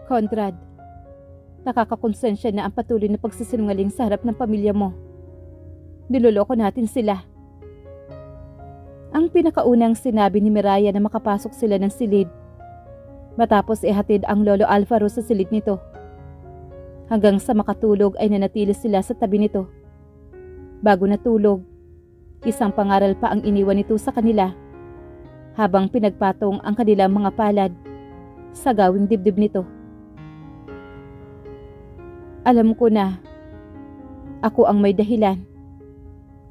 Conrad, nakakakonsensya na ang patuloy na pagsisinungaling sa harap ng pamilya mo. Niloloko natin sila. Ang pinakaunang sinabi ni Miraya na makapasok sila ng silid, matapos ihatid ang Lolo Alvaro sa silid nito. Hanggang sa makatulog ay nanatili sila sa tabi nito. Bago natulog, isang pangaral pa ang iniwan nito sa kanila habang pinagpatong ang kanilang mga palad sa gawing dibdib nito. Alam ko na ako ang may dahilan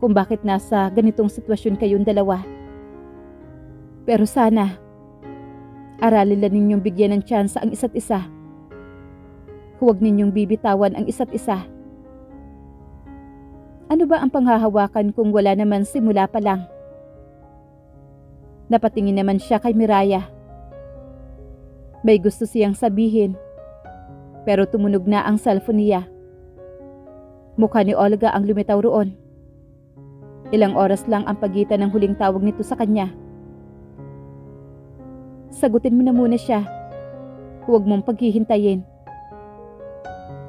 kung bakit nasa ganitong sitwasyon kayong dalawa. Pero sana, aralin lang ninyong bigyan ng tsansa ang isa't isa. Huwag ninyong bibitawan ang isa't isa. Ano ba ang panghahawakan kung wala naman simula pa lang? Napatingin naman siya kay Miraya. May gusto siyang sabihin, pero tumunog na ang cellphone niya. Mukha ni Olga ang lumitaw roon. Ilang oras lang ang pagitan ng huling tawag nito sa kanya. Sagutin mo na muna siya. Huwag mong paghihintayin.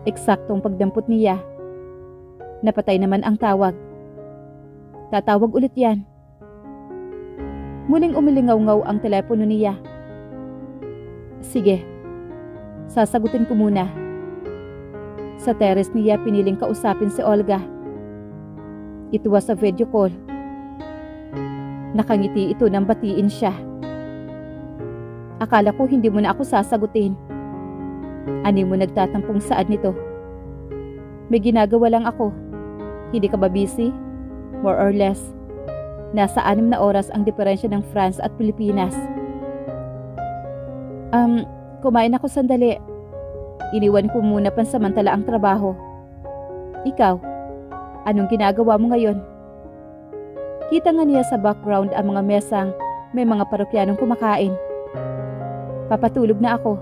Eksaktong pagdampot niya. Napatay naman ang tawag. Tatawag ulit yan. Muling umilingaw-ngaw ang telepono niya. Sige, sasagutin ko muna. Sa teres niya piniling kausapin si Olga. It was a video call. Nakangiti ito nang batiin siya. Akala ko hindi mo na ako sasagutin. Ani mo nagtatampong saad nito? May ginagawa lang ako. Hindi ka ba busy? More or less. Nasa 6 na oras ang diferensya ng France at Pilipinas. Kumain ako sandali. Iniwan ko muna pansamantala ang trabaho. Ikaw, anong ginagawa mo ngayon? Kita nga niya sa background ang mga mesang may mga parokyanong kumakain. Papatulog na ako.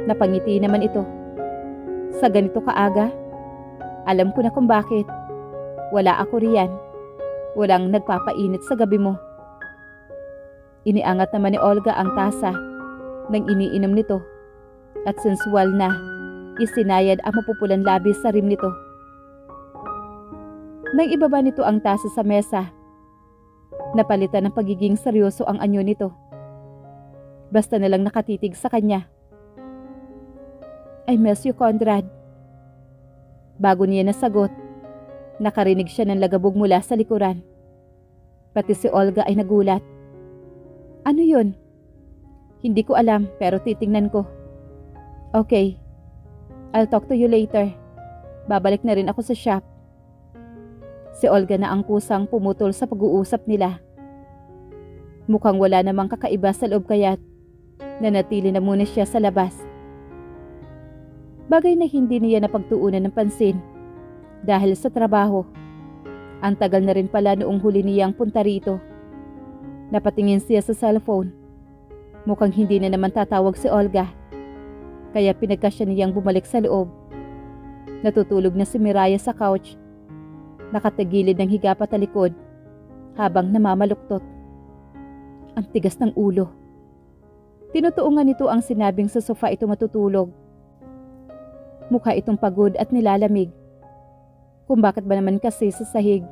Napangiti naman ito. Sa ganito kaaga, alam ko na kung bakit. Wala ako riyan. Walang nagpapainit sa gabi mo. Iniangat naman ni Olga ang tasa nang iniinom nito at sensual na isinayad ang mapupulang labis sa rim nito. Nang ibaba nito ang tasa sa mesa, napalitan ng pagiging seryoso ang anyo nito. Basta na lang nakatitig sa kanya. I miss you, Conrad. Bago niya nasagot, nakarinig siya ng lagabog mula sa likuran. Pati si Olga ay nagulat. Ano yun? Hindi ko alam pero titingnan ko. Okay, I'll talk to you later. Babalik na rin ako sa shop. Si Olga na ang kusang pumutol sa pag-uusap nila. Mukhang wala namang kakaiba sa loob kaya't nanatili na muna siya sa labas. Bagay na hindi niya napagtuunan ng pansin dahil sa trabaho. Ang tagal na rin pala noong huli niyang punta rito. Napatingin siya sa cellphone. Mukhang hindi na naman tatawag si Olga. Kaya pinagkasya niyang bumalik sa loob. Natutulog na si Miraya sa couch. Nakatagilid ng higa patalikod habang namamaluktot. Ang tigas ng ulo. Tinutuungan nito ang sinabing sa sofa ito matutulog. Mukha itong pagod at nilalamig. Kung bakit ba naman kasi sa sahig,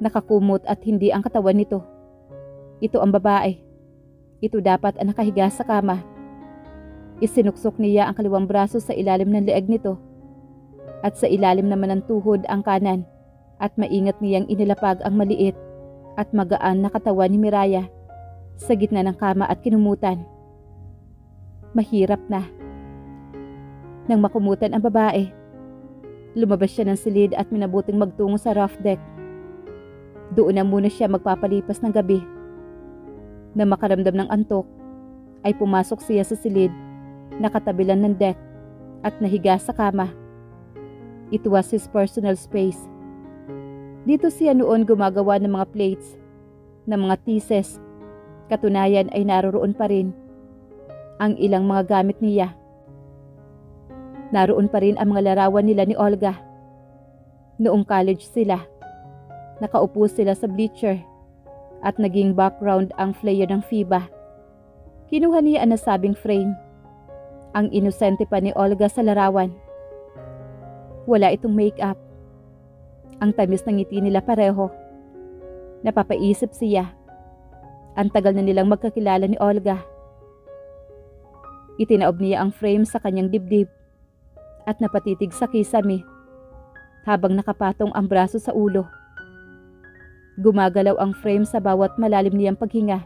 nakakumot at hindi ang katawan nito. Ito ang babae. Ito dapat ang nakahiga sa kama. Isinuksok niya ang kaliwang braso sa ilalim ng leeg nito at sa ilalim naman ng tuhod ang kanan at maingat niyang inilapag ang maliit at magaan na katawan ni Miraya sa gitna ng kama at kinumutan. Mahirap na. Nang makumutan ang babae, lumabas siya ng silid at minabuting magtungo sa rough deck. Doon na muna siya magpapalipas ng gabi. Na makaramdam ng antok, ay pumasok siya sa silid, nakatabilan ng deck, at nahiga sa kama. It was his personal space. Dito siya noon gumagawa ng mga plates, ng mga thesis. Katunayan ay naroroon pa rin ang ilang mga gamit niya. Naroon pa rin ang mga larawan nila ni Olga. Noong college sila, nakaupo sila sa bleacher at naging background ang flyer ng FIBA. Kinuha niya ang nasabing frame Ang inosente pa ni Olga sa larawan. Wala itong make-up. Ang tamis ng ngiti nila pareho. Napapaisip siya. Ang tagal na nilang magkakilala ni Olga. Itinaob niya ang frame sa kanyang dibdib at napatitig sa kisame habang nakapatong ang braso sa ulo. Gumagalaw ang frame sa bawat malalim niyang paghinga.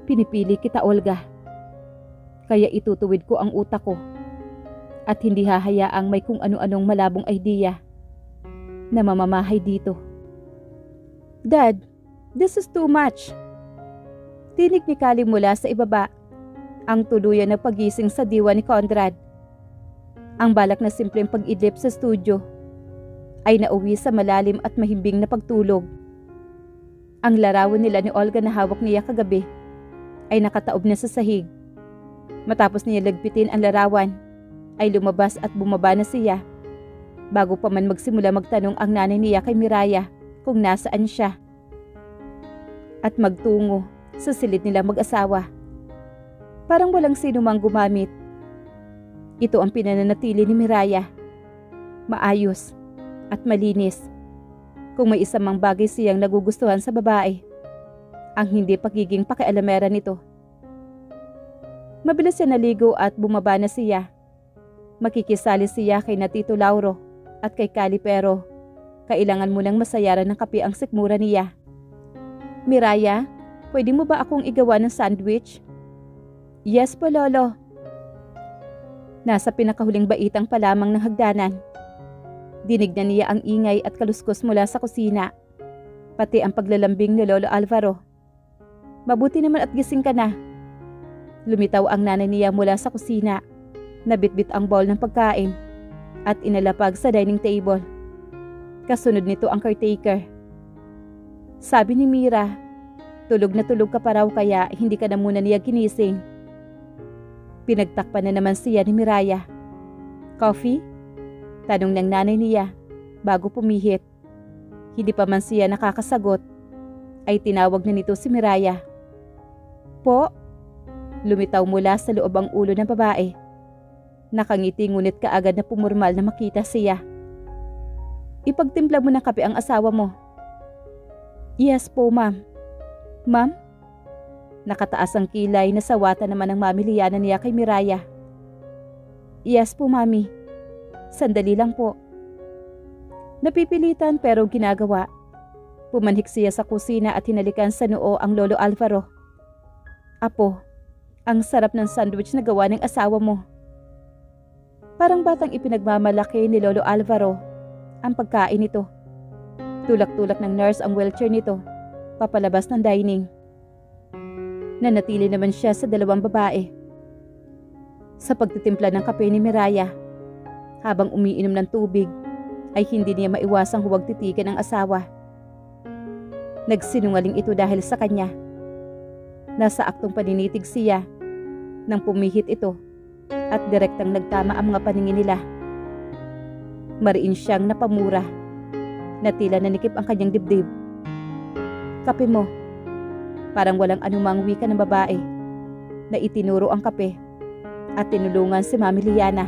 Pinipili kita, Olga. Kaya itutuwid ko ang utak ko at hindi hahayaang may kung ano-anong malabong idea na mamamahay dito. Dad, this is too much. Tinig ni Kali mula sa ibaba, ang tuluyan na pagising sa diwa ni Conrad. Ang balak na simpleng pag-idlip sa studio ay nauwi sa malalim at mahimbing na pagtulog. Ang larawan nila ni Olga na hawak niya kagabi ay nakataob na sa sahig. Matapos niya lagpitin ang larawan, ay lumabas at bumaba na siya. Bago pa man magsimula magtanong ang nanay niya kay Miraya kung nasaan siya. At magtungo sa silid nila mag-asawa. Parang walang sino mang gumamit. Ito ang pinananatili ni Miraya. Maayos at malinis. Kung may isang mang bagay siyang nagugustuhan sa babae, ang hindi pagiging pakialamera nito. Mabilis siya naligo at bumaba na siya. Makikisali siya kay na Tito Lauro at kay Kali pero kailangan mo nang masayaran ng kape ang sikmura niya. Miraya, pwede mo ba akong igawa ng sandwich? Yes po, Lolo. Nasa pinakahuling baitang pa lamang ng hagdanan. Dinig na niya ang ingay at kaluskos mula sa kusina, pati ang paglalambing ni Lolo Alvaro. Mabuti naman at gising ka na. Lumitaw ang nanay niya mula sa kusina, nabitbit ang bowl ng pagkain at inalapag sa dining table. Kasunod nito ang caretaker. Sabi ni Mira, tulog na tulog ka pa raw kaya hindi ka na muna niya ginising. Pinagtakpan na naman siya ni Miraya. Coffee? Tanong ng nanay niya bago pumihit. Hindi pa man siya nakakasagot, ay tinawag na nito si Miraya. Po? Lumitaw mula sa loob ang ulo ng babae. Nakangiti ngunit kaagad na pumurmal na makita siya. Ipagtimpla mo ng kape ang asawa mo. Yes po, ma'am. Ma'am? Nakataas ang kilay na sawata naman ang mamilianan niya kay Miraya. Yes po, mami. Sandali lang po. Napipilitan pero ginagawa. Pumanhik siya sa kusina at hinalikan sa noo ang Lolo Alvaro. Apo, ang sarap ng sandwich na gawa ng asawa mo. Parang batang ipinagmamalaki ni Lolo Alvaro ang pagkain nito. Tulak-tulak ng nurse ang wheelchair nito, papalabas ng dining. Nanatili naman siya sa dalawang babae. Sa pagtitimpla ng kape ni Miraya, habang umiinom ng tubig, ay hindi niya maiwasang huwag titigan ang asawa. Nagsinungaling ito dahil sa kanya. Nasa aktong paninitig siya nang pumihit ito at direktang nagtama ang mga paningin nila. Mariin siyang napamura na tila nanikip ang kanyang dibdib. Kape mo. Parang walang anumang wika ng babae na itinuro ang kape at tinulungan si Mami Liana.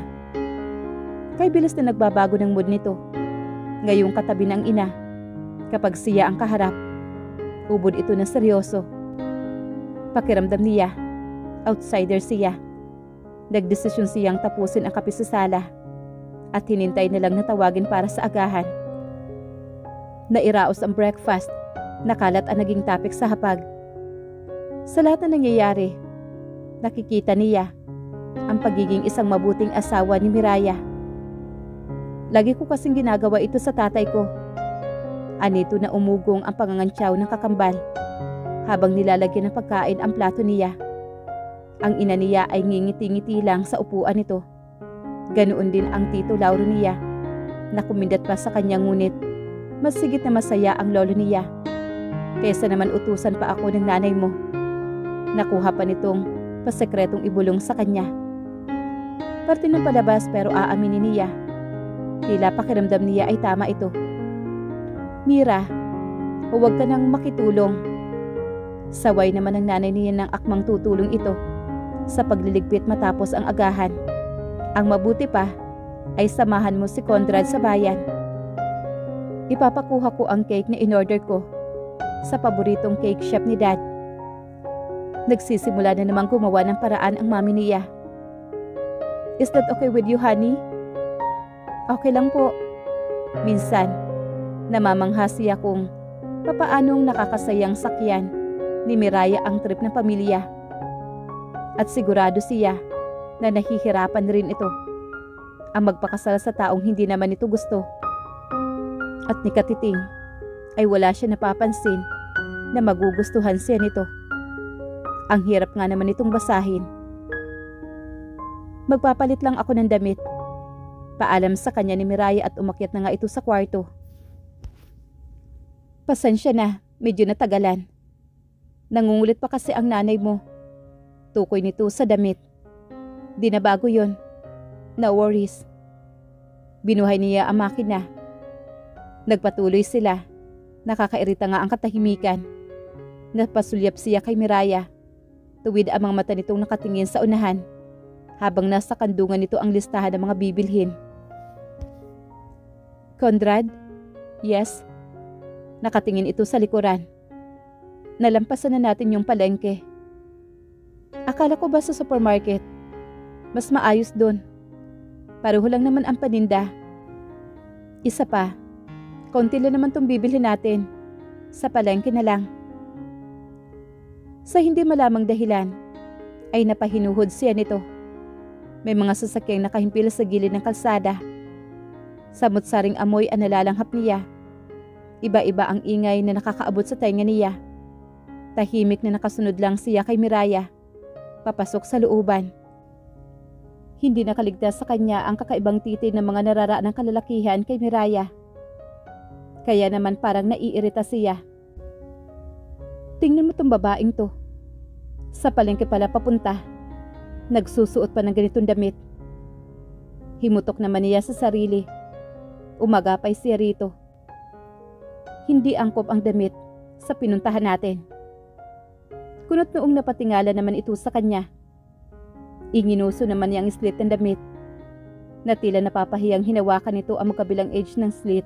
Kay bilis na nagbabago ng mood nito. Ngayong katabi ng ina, kapag siya ang kaharap, ubod ito na seryoso. Pakiramdam niya, outsider siya. Nagdesisyon siyang tapusin ang kape sa sala at hinintay na lang na tawagin para sa agahan. Nairaos ang breakfast, nakalat ang naging topic sa hapag. Sa lahat na nangyayari, nakikita niya ang pagiging isang mabuting asawa ni Miraya. Lagi ko kasing ginagawa ito sa tatay ko. Anito na umugong ang pangangantsaw ng kakambal habang nilalagyan ng pagkain ang plato niya. Ang ina niya ay ngingiti-ngiti lang sa upuan nito. Ganoon din ang Tito Lauro niya na kumindat pa sa kanya ngunit mas sigit na masaya ang lolo niya. Kaysa naman utusan pa ako ng nanay mo. Nakuha pa nitong pasekretong ibulong sa kanya. Parte ng palabas pero aaminin niya. Tila pakiramdam niya ay tama ito. Mira, huwag ka nang makitulong. Saway naman ang nanay niya ng akmang tutulong ito sa pagliligpit matapos ang agahan. Ang mabuti pa ay samahan mo si Conrad sa bayan. Ipapakuha ko ang cake na in-order ko sa paboritong cake shop ni Dad. Nagsisimula na namang gumawa ng paraan ang mami niya. Is that okay with you, honey? Okay lang po. Minsan, namamangha siya kung papaanong nakakasayang sakyan ni Miraya ang trip ng pamilya. At sigurado siya na nahihirapan rin ito ang magpakasal sa taong hindi naman ito gusto. At ni Katiting ay wala siya napapansin na magugustuhan siya nito. Ang hirap nga naman itong basahin. Magpapalit lang ako ng damit. Paalam sa kanya ni Miraya at umakyat na nga ito sa kwarto. Pasensya na, medyo natagalan. Nangungulit pa kasi ang nanay mo. Tukoy nito sa damit. Di na bago yun. No worries. Binuhay niya ang makina. Nagpatuloy sila. Nakakairita nga ang katahimikan. Napasulyap siya kay Miraya. Tuwid ang mga mata nitong nakatingin sa unahan, habang nasa kandungan nito ang listahan ng mga bibilhin. Conrad? Yes? Nakatingin ito sa likuran. Nalampasan na natin yung palengke. Akala ko ba sa supermarket? Mas maayos dun. Pareho lang naman ang paninda. Isa pa, konti lang naman tong bibilhin natin. Sa palengke na lang. Sa hindi malamang dahilan, ay napahinuhod siya nito. May mga sasakyang nakahimpil sa gilid ng kalsada. Samot-saring amoy ang nalalanghap niya. Iba-iba ang ingay na nakakaabot sa tenga niya. Tahimik na nakasunod lang siya kay Miraya, papasok sa looban. Hindi nakaligtas sa kanya ang kakaibang titig ng mga nararaan ng kalalakihan kay Miraya. Kaya naman parang naiirita siya. Tingnan mo tong babaeng to. Sa palengke pala papunta. Nagsusuot pa ng ganitong damit. Himutok naman niya sa sarili. Umagapay siya rito. Hindi angkop ang damit sa pinuntahan natin. Kunot noong napatingala naman ito sa kanya. Inginuso naman niyang slit ng damit. Na tila napapahiyang hinawakan nito ang magkabilang edge ng slit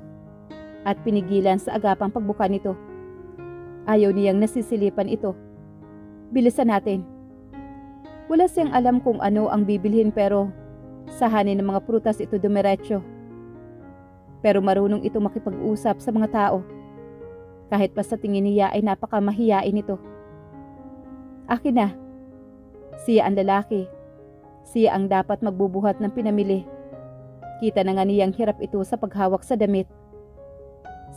at pinigilan sa agapang pagbuka nito. Ayaw niyang nasisilipan ito. Bilisan natin. Wala siyang alam kung ano ang bibilhin pero sahanin ng mga prutas ito dumiretso. Pero marunong ito makipag-usap sa mga tao. Kahit pa sa tingin niya ay napakamahiyain ito. Akin na. Siya ang lalaki. Siya ang dapat magbubuhat ng pinamili. Kita na nga niyang hirap ito sa paghawak sa damit.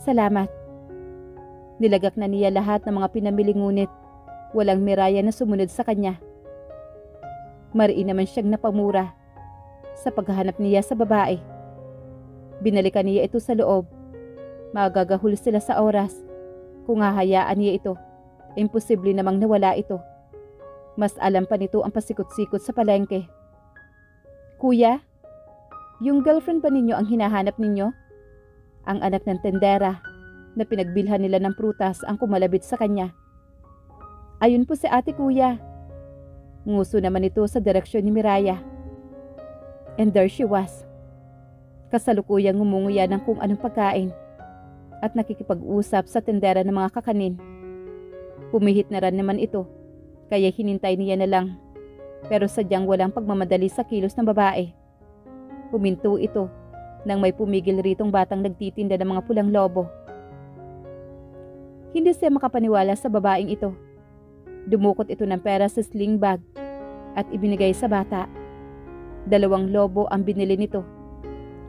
Salamat. Nilagak na niya lahat ng mga pinamili ngunit walang Miraya na sumunod sa kanya. Mariin naman siyang napamura sa paghahanap niya sa babae. Binalikan niya ito sa loob. Magagahol sila sa oras. Kung hahayaan niya ito, imposible namang nawala ito. Mas alam pa nito ang pasikot-sikot sa palengke. Kuya, yung girlfriend ba ninyo ang hinahanap ninyo? Ang anak ng tendera na pinagbilhan nila ng prutas ang kumalabit sa kanya. Ayun po si ate kuya. Nguso naman ito sa direksyon ni Miraya. And there she was. Kasalukuyang ngumunguya ng kung anong pagkain at nakikipag-usap sa tendera ng mga kakanin. Pumihit na rin naman ito, kaya hinintay niya na lang. Pero sadyang walang pagmamadali sa kilos ng babae. Huminto ito nang may pumigil ritong batang nagtitinda ng mga pulang lobo. Hindi siya makapaniwala sa babaeng ito. Dumukot ito ng pera sa sling bag at ibinigay sa bata. 2 lobo ang binili nito.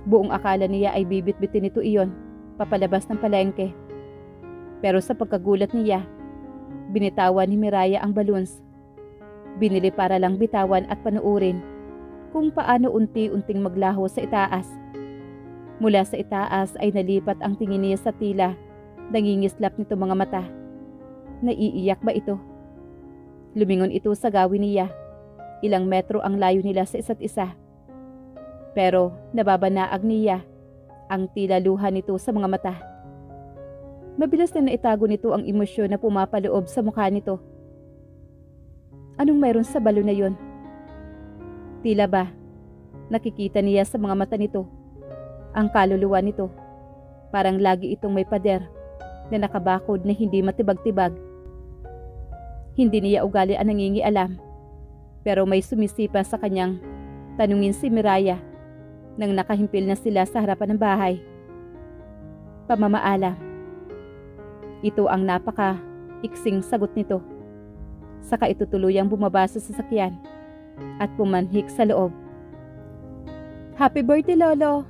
Buong akala niya ay bibit-bitin nito iyon papalabas ng palengke. Pero sa pagkagulat niya, binitawan ni Miraya ang balloons. Binili para lang bitawan at panuurin kung paano unti-unting maglaho sa itaas. Mula sa itaas ay nalipat ang tingin niya sa tila. Nangingislap nito mga mata. Naiiyak ba ito? Lumingon ito sa gawin niya. Ilang metro ang layo nila sa isa't isa. Pero nababanaag niya ang tila luha nito sa mga mata. Mabilis na naitago nito ang emosyon na pumapaloob sa mukha nito. Anong mayroon sa balon na yon? Tila ba, nakikita niya sa mga mata nito ang kaluluwa nito. Parang lagi itong may pader na nakabakod na hindi matibag-tibag. Hindi niya ugali ang nangingialam, pero may sumisipa sa kanyang tanungin si Miraya nang nakahimpil na sila sa harapan ng bahay. Pamamaalam. Ito ang napaka-iksing sagot nito. Saka ito tuluyang bumaba sa sasakyan at pumanhik sa loob. Happy birthday, Lolo!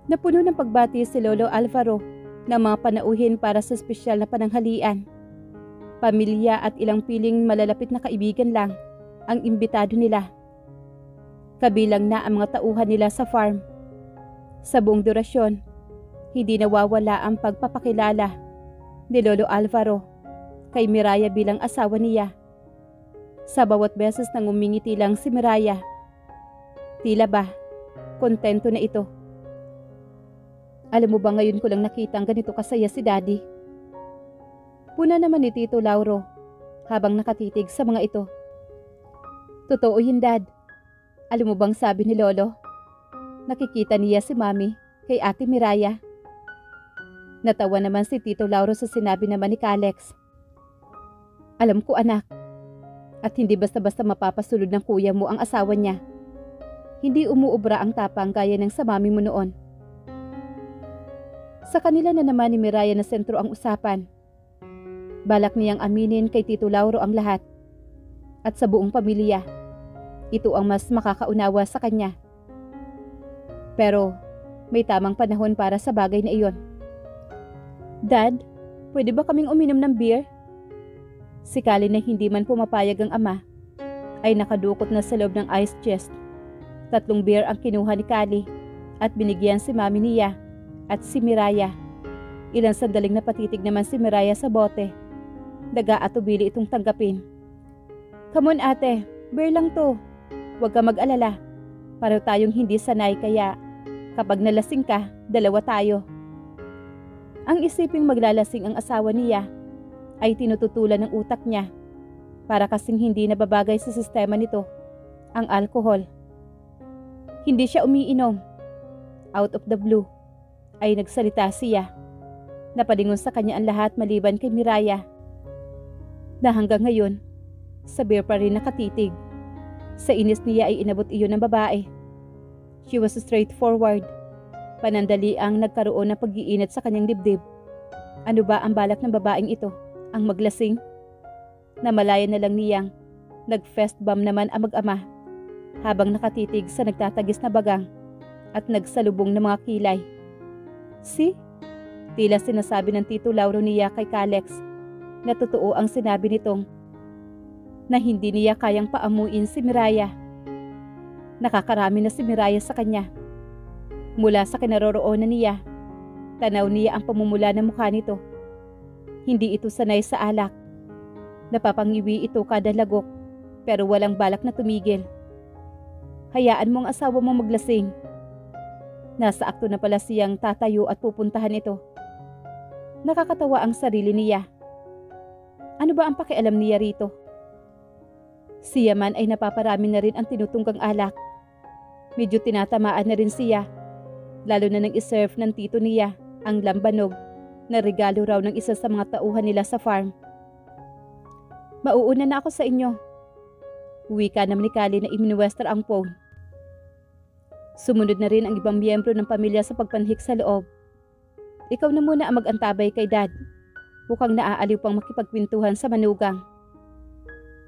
Napuno ng pagbati si Lolo Alvaro ng mga panauhin para sa espesyal na pananghalian. Pamilya at ilang piling malalapit na kaibigan lang ang imbitado nila. Kabilang na ang mga tauhan nila sa farm. Sa buong durasyon, hindi nawawala ang pagpapakilala ni Lolo Alvaro kay Miraya bilang asawa niya. Sa bawat beses nang umingiti lang si Miraya, tila ba, kontento na ito. Alam mo ba ngayon ko lang nakitang ganito kasaya si Daddy? Puna naman ni Tito Lauro habang nakatitig sa mga ito. Totoo yun, Dad. Alam mo bang sabi ni Lolo? Nakikita niya si Mami kay Ate Miraya. Natawa naman si Tito Lauro sa sinabi naman ni Kalex. Alam ko, anak. At hindi basta-basta mapapasulod ng kuya mo ang asawa niya. Hindi umuubra ang tapang gaya ng sa mami mo noon. Sa kanila na naman ni Miraya na sentro ang usapan. Balak niyang aminin kay Tito Lauro ang lahat. At sa buong pamilya, ito ang mas makakaunawa sa kanya. Pero may tamang panahon para sa bagay na iyon. Dad, pwede ba kaming uminom ng beer? Si Kali na hindi man pumapayag ang ama, ay nakadukot na sa loob ng ice chest. 3 beer ang kinuha ni Kali at binigyan si Mami niya at si Miraya. Ilang sandaling napatitig naman si Miraya sa bote. Daga-atubili itong tanggapin. Come on, ate, beer lang to. Huwag ka mag-alala. Pareho tayong hindi sanay kaya kapag nalasing ka, 2 tayo. Ang isiping maglalasing ang asawa niya ay tinututulan ng utak niya para kasing hindi nababagay sa sistema nito ang alkohol. Hindi siya umiinom. Out of the blue ay nagsalita siya. Napalingon sa kanya ang lahat maliban kay Miraya na hanggang ngayon sa beer pa rin nakatitig. Sa inis niya ay inabot iyon ng babae. She was straightforward. Panandali ang nagkaroon ng pag-iinit sa kanyang dibdib. Ano ba ang balak ng babaeng ito? Ang maglasing? Namalaya na lang niyang nag-fest bomb naman ang mag-ama habang nakatitig sa nagtatagis na bagang at nagsalubong ng mga kilay. See? Tila sinasabi ng Tito Lauro niya kay Kalex na totoo ang sinabi nitong na hindi niya kayang paamuin si Miraya. Nakakarami na si Miraya sa kanya. Mula sa kinaroroonan niya, tanaw niya ang pamumula ng mukha nito. Hindi ito sanay sa alak. Napapangiwi ito kada lagok pero walang balak na tumigil. Hayaan mo ang asawa mo maglasing. Nasa akto na pala siyang tatayo at pupuntahan ito. Nakakatawa ang sarili niya. Ano ba ang pakialam niya rito? Siya man ay napaparami na rin ang tinutunggang alak. Medyo tinatamaan na rin siya, lalo na nang iserve ng tito niya ang lambanog na regalo raw ng isa sa mga tauhan nila sa farm. Mauuna na ako sa inyo. Wika naman ni Kali na iminuwester ang phone. Sumunod na rin ang ibang miyembro ng pamilya sa pagpanhik sa loob. Ikaw na muna ang mag-antabay kay Dad. Mukhang naaaliw pang makipagkwentuhan sa manugang.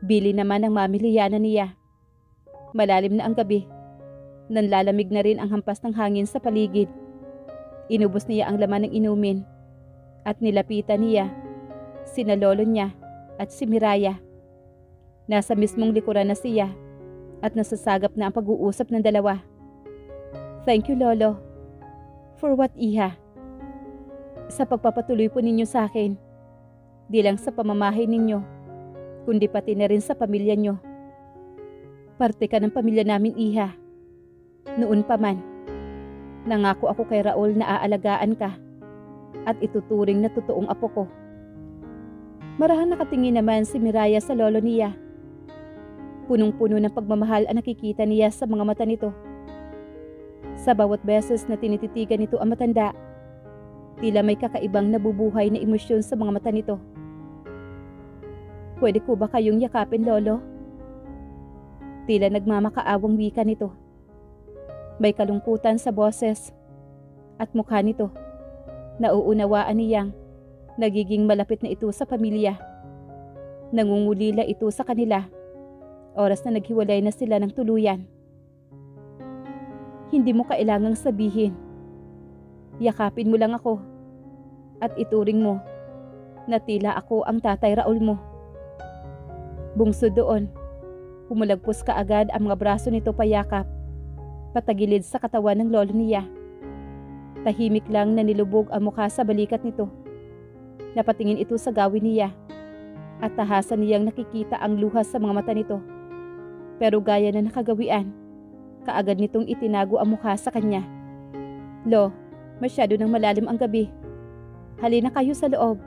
Bili naman ang mamiliyanan niya. Malalim na ang gabi. Nanlalamig na rin ang hampas ng hangin sa paligid. Inubos niya ang laman ng inumin. At nilapitan niya sina lolo niya at si Miraya. Nasa mismong likuran na siya at nasasagap na ang pag-uusap ng dalawa. Thank you, Lolo. For what, Iha? Sa pagpapatuloy po ninyo sa akin. Di lang sa pamamahay ninyo, kundi pati na rin sa pamilya nyo. Parte ka ng pamilya namin, Iha. Noon pa man, nangako ako kay Raul na aalagaan ka at ituturing na totoong apo ko. Marahang nakatingin naman si Miraya sa lolo niya. Punong-puno ng pagmamahal ang nakikita niya sa mga mata nito. Sa bawat beses na tinititigan nito ang matanda, tila may kakaibang nabubuhay na emosyon sa mga mata nito. Pwede ko ba kayong yakapin, Lolo? Tila nagmamakaawang wika nito. May kalungkutan sa boses at mukha nito. Nauunawaan niyang nagiging malapit na ito sa pamilya. Nangungulila ito sa kanila. Oras na naghiwalay na sila ng tuluyan. Hindi mo kailangang sabihin. Yakapin mo lang ako at ituring mo na tila ako ang Tatay Raul mo. Bungso doon, humulagpos kaagad ang mga braso nito payakap, patagilid sa katawan ng lolo niya. Tahimik lang na nilubog ang mukha sa balikat nito. Napatingin ito sa gawin niya at tahasan niyang nakikita ang luha sa mga mata nito. Pero gaya na nakagawian, kaagad nitong itinago ang mukha sa kanya. Lo, masyado nang malalim ang gabi. Halina kayo sa loob.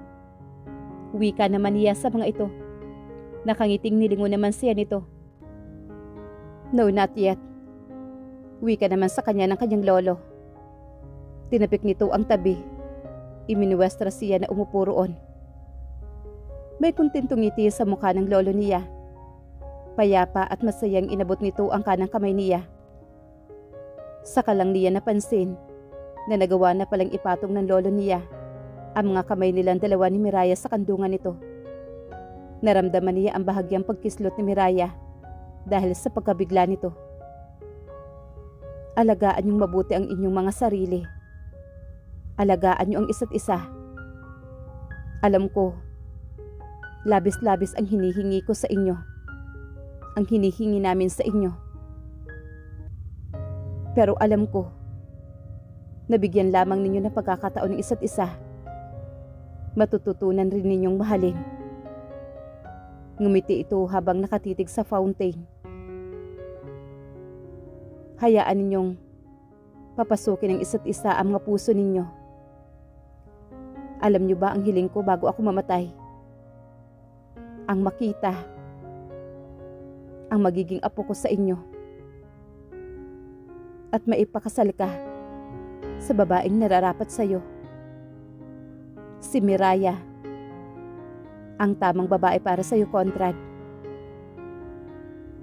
Wika naman niya sa mga ito. Nakangiting nilingon naman siya nito. No, not yet. Wika naman sa kanya ng kanyang lolo. Tinapik nito ang tabi. Iminuwestra siya na umupo roon. May kuntintong ngiti sa mukha ng lolo niya. Payapa at masayang inabot nito ang kanang kamay niya. Saka lang niya napansin na nagawa na palang ipatong ng lolo niya ang mga kamay nilang dalawa ni Miraya sa kandungan nito. Naramdaman niya ang bahagyang pagkislot ni Miraya dahil sa pagkabigla nito. Alagaan niyong mabuti ang inyong mga sarili. Alagaan niyo ang isa't isa. Alam ko, labis-labis ang hinihingi ko sa inyo. Ang hinihingi namin sa inyo. Pero alam ko, nabigyan lamang ninyo ng pagkakataon ng isa't isa. Matututunan rin ninyong mahalin. Ngumiti ito habang nakatitig sa fountain. Hayaan ninyong papasukin ng isa't isa ang mga puso ninyo. Alam niyo ba ang hiling ko bago ako mamatay? Ang makita ang magiging apo ko sa inyo at maipakasal ka sa babaeng nararapat sa iyo. Si Miraya, ang tamang babae para sa iyo, Conrad.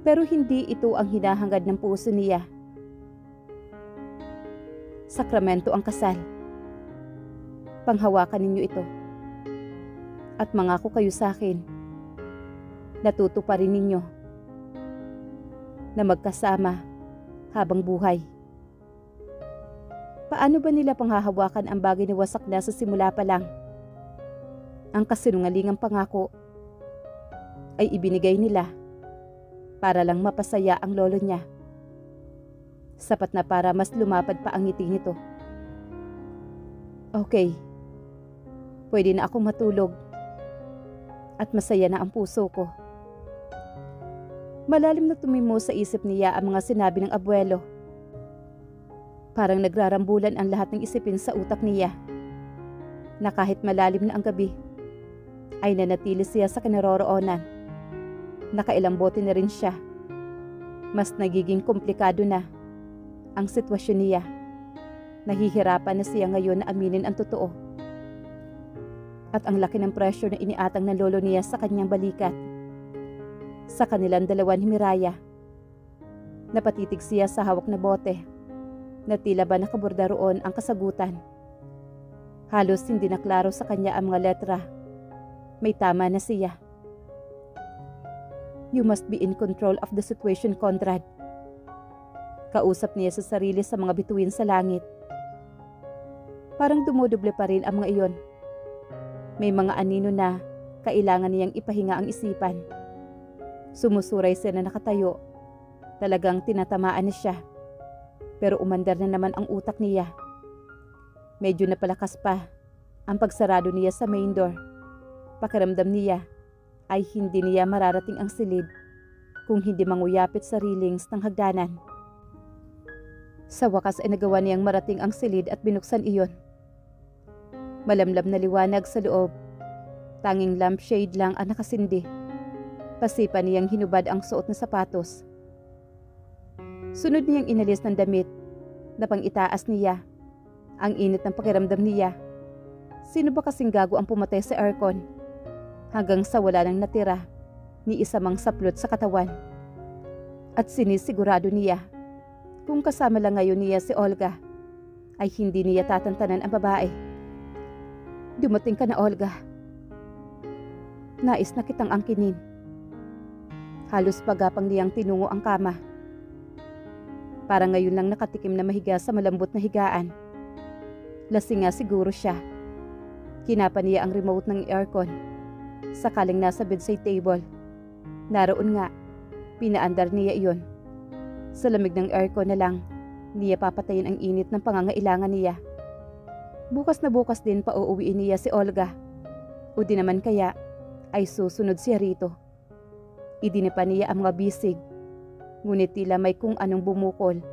Pero hindi ito ang hinahangad ng puso niya. Sakramento ang kasal. Panghawakan ninyo ito. At mangako kayo sa akin, natutuparin ninyo na magkasama habang buhay. Paano ba nila panghahawakan ang bagay na wasak na sa simula pa lang? Ang kasinungalingang pangako ay ibinigay nila para lang mapasaya ang lolo niya. Sapat na para mas lumapad pa ang ngiti nito. Okay, pwede na akong matulog at masaya na ang puso ko. Malalim na tumimo sa isip niya ang mga sinabi ng abuelo. Parang nagrarambulan ang lahat ng isipin sa utak niya. Na kahit malalim na ang gabi, ay nanatili siya sa kinaroroonan. Nakailang bote na rin siya. Mas nagiging komplikado na ang sitwasyon niya. Nahihirapan na siya ngayon na aminin ang totoo. At ang laki ng pressure na iniatang ng lolo niya sa kanyang balikat. Sa kanilang dalawa ni Miraya. Napatitig siya sa hawak na bote na tila ba nakaborda roon ang kasagutan. Halos hindi na klaro sa kanya ang mga letra. May tama na siya. You must be in control of the situation, Conrad. Kausap niya sa sarili sa mga bituin sa langit. Parang dumodoble pa rin ang mga iyon. May mga anino na kailangan niyang ipahinga ang isipan. Sumusuray siya na nakatayo. Talagang tinatamaan na siya. Pero umandar na naman ang utak niya. Medyo napalakas pa ang pagsarado niya sa main door. Pakiramdam niya ay hindi niya mararating ang silid kung hindi manguyapit sa railings ng hagdanan. Sa wakas ay nagawa niyang marating ang silid at binuksan iyon. Malamlam na liwanag sa loob. Tanging lampshade lang ang nakasindi. Pasipa niyang hinubad ang suot na sapatos. Sunod niyang inalis ng damit na pang-itaas niya. Ang init ng pakiramdam niya. Sino ba kasing gago ang pumatay sa aircon? Hanggang sa wala nang natira ni isa mang saplot sa katawan. At sinisigurado niya, kung kasama lang ngayon niya si Olga, ay hindi niya tatantanan ang babae. Dumating ka na, Olga. Nais na kitang angkinin. Halos pagapang niyang tinungo ang kama. Para ngayon lang nakatikim na mahiga sa malambot na higaan. Lasing nga siguro siya. Kinapa niya ang remote ng aircon. Sakaling nasa bedside table. Naroon nga, pinaandar niya iyon. Sa lamig ng aircon na lang, niya papatayin ang init ng pangangailangan niya. Bukas na bukas din pauuwiin niya si Olga. O di naman kaya, ay susunod siya rito. Idinipa niya ang mga bisig. Ngunit tila may kung anong bumukol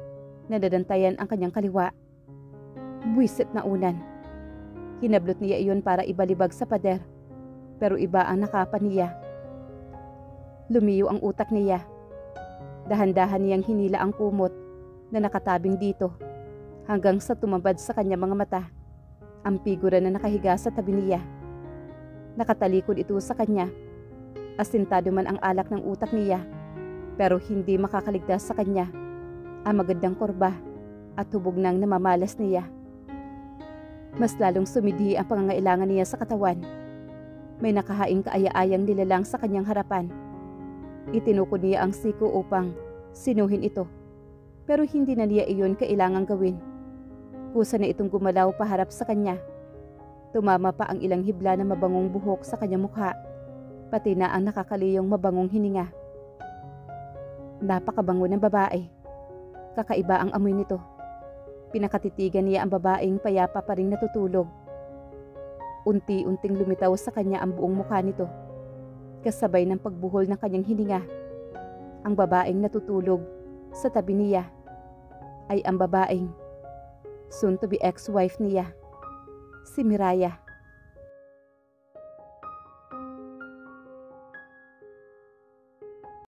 na dadantayan ang kanyang kaliwa. Buwisit na unan. Hinablot niya iyon para ibalibag sa pader, pero iba ang nakapan niya. Lumiyo ang utak niya. Dahan-dahan niyang hinila ang kumot na nakatabing dito hanggang sa tumambad sa kanyang mga mata ang figura na nakahiga sa tabi niya. Nakatalikod ito sa kanya. Asintado man ang alak ng utak niya, pero hindi makakaligtas sa kanya ang magandang kurba at hubog ng namamalas niya. Mas lalong sumidhi ang pangangailangan niya sa katawan. May nakahaing kaaya-ayang nilalang sa kanyang harapan. Itinukod niya ang siko upang sinuhin ito, pero hindi na niya iyon kailangang gawin. Kusa na itong gumalaw paharap sa kanya. Tumama pa ang ilang hibla na mabangong buhok sa kanyang mukha, pati na ang nakakaliyong mabangong hininga. Napakabango ng babae. Kakaiba ang amoy nito. Pinakatitigan niya ang babaeng payapa pa ring natutulog. Unti-unting lumitaw sa kanya ang buong mukha nito, kasabay ng pagbuhol ng kanyang hininga. Ang babaeng natutulog sa tabi niya ay ang babaeng soon to be ex-wife niya, si Miraya.